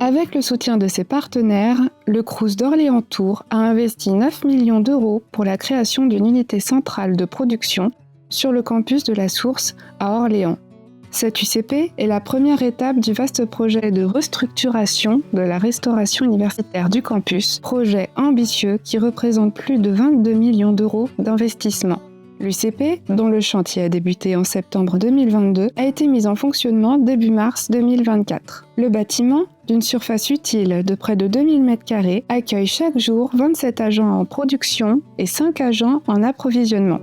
Avec le soutien de ses partenaires, le Crous d'Orléans Tours a investi 9 millions d'euros pour la création d'une unité centrale de production sur le campus de la Source à Orléans. Cette UCP est la première étape du vaste projet de restructuration de la restauration universitaire du campus, projet ambitieux qui représente plus de 22 millions d'euros d'investissement. L'UCP, dont le chantier a débuté en septembre 2022, a été mise en fonctionnement début mars 2024. Le bâtiment, d'une surface utile de près de 2000 m², accueille chaque jour 27 agents en production et 5 agents en approvisionnement.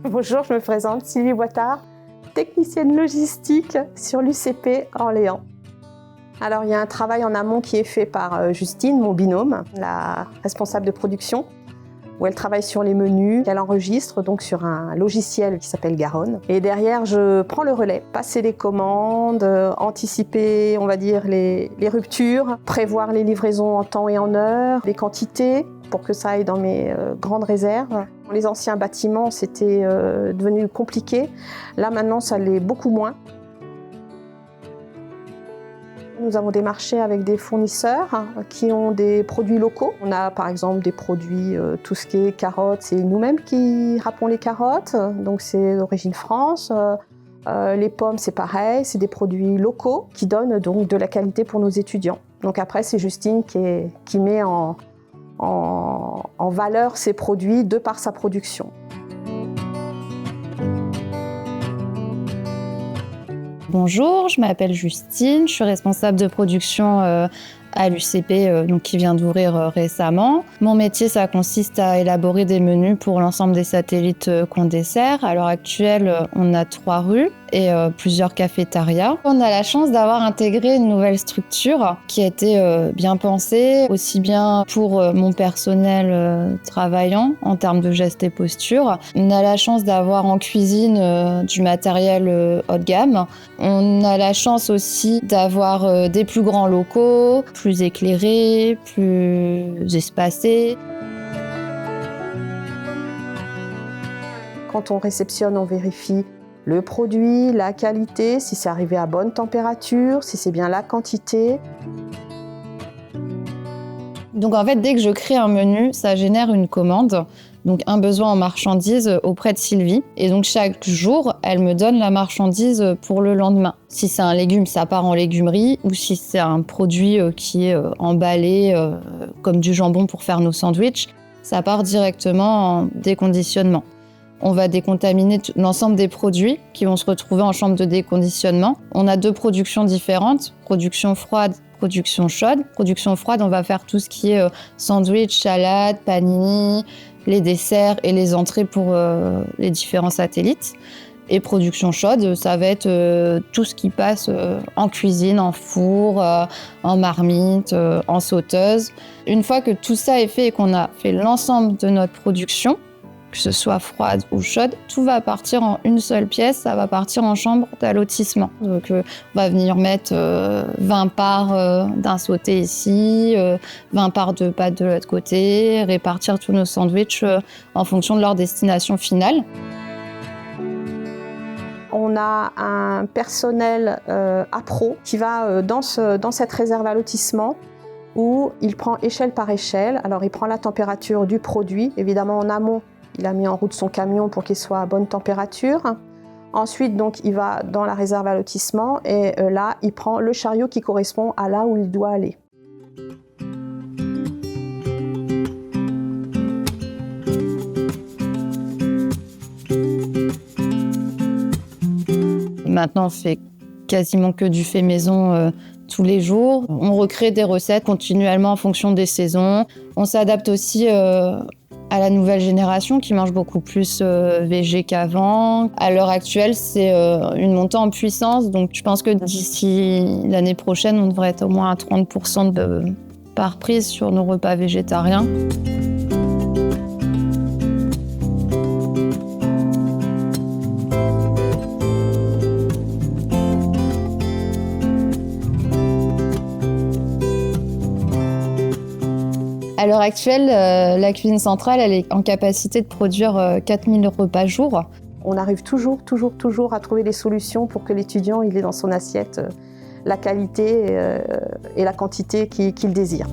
Bonjour, je me présente, Sylvie Boitard, technicienne logistique sur l'UCP Orléans. Alors, il y a un travail en amont qui est fait par Justine, mon binôme, la responsable de production, où elle travaille sur les menus, qu'elle enregistre donc sur un logiciel qui s'appelle Garonne. Et derrière, je prends le relais, passer les commandes, anticiper, on va dire, les ruptures, prévoir les livraisons en temps et en heure, les quantités, pour que ça aille dans mes grandes réserves. Dans les anciens bâtiments, c'était devenu compliqué. Là, maintenant, ça l'est beaucoup moins. Nous avons démarché avec des fournisseurs qui ont des produits locaux. On a par exemple des produits, tout ce qui est carottes, c'est nous-mêmes qui râpons les carottes, donc c'est d'origine France. Les pommes, c'est pareil, c'est des produits locaux qui donnent donc de la qualité pour nos étudiants. Donc après, c'est Justine qui met en valeur ces produits de par sa production. Bonjour, je m'appelle Justine, je suis responsable de production à l'UCP qui vient d'ouvrir récemment. Mon métier, ça consiste à élaborer des menus pour l'ensemble des satellites qu'on dessert. À l'heure actuelle, on a 3 rues et plusieurs cafétérias. On a la chance d'avoir intégré une nouvelle structure qui a été bien pensée, aussi bien pour mon personnel travaillant en termes de gestes et postures. On a la chance d'avoir en cuisine du matériel haut de gamme. On a la chance aussi d'avoir des plus grands locaux, plus éclairés, plus espacés. Quand on réceptionne, on vérifie le produit, la qualité, si c'est arrivé à bonne température, si c'est bien la quantité. Donc en fait, dès que je crée un menu, ça génère une commande, donc un besoin en marchandises auprès de Sylvie. Et donc chaque jour, elle me donne la marchandise pour le lendemain. Si c'est un légume, ça part en légumerie, ou si c'est un produit qui est emballé comme du jambon pour faire nos sandwichs, ça part directement en déconditionnement. On va décontaminer l'ensemble des produits qui vont se retrouver en chambre de déconditionnement. On a 2 productions différentes, production froide, production chaude. Production froide, on va faire tout ce qui est sandwich, salade, panini, les desserts et les entrées pour les différents satellites. Et production chaude, ça va être tout ce qui passe en cuisine, en four, en marmite, en sauteuse. Une fois que tout ça est fait et qu'on a fait l'ensemble de notre production, que ce soit froide ou chaude, tout va partir en une seule pièce, ça va partir en chambre d'allotissement. Donc on va venir mettre 20 parts d'un sauté ici, 20 parts de pâtes de l'autre côté, répartir tous nos sandwichs en fonction de leur destination finale. On a un personnel appro qui va dans cette réserve à lotissement où il prend échelle par échelle. Alors il prend la température du produit, évidemment en amont. Il a mis en route son camion pour qu'il soit à bonne température. Ensuite, donc, il va dans la réserve à lotissement et là, il prend le chariot qui correspond à là où il doit aller. Maintenant, on fait quasiment que du fait maison tous les jours. On recrée des recettes continuellement en fonction des saisons. On s'adapte aussi à la nouvelle génération qui mange beaucoup plus végé qu'avant. À l'heure actuelle, c'est une montée en puissance. Donc, je pense que d'ici l'année prochaine, on devrait être au moins à 30% de part prise sur nos repas végétariens. À l'heure actuelle, la cuisine centrale, elle est en capacité de produire 4000 repas jour. On arrive toujours à trouver des solutions pour que l'étudiant il ait dans son assiette la qualité et la quantité qu'ils désirent.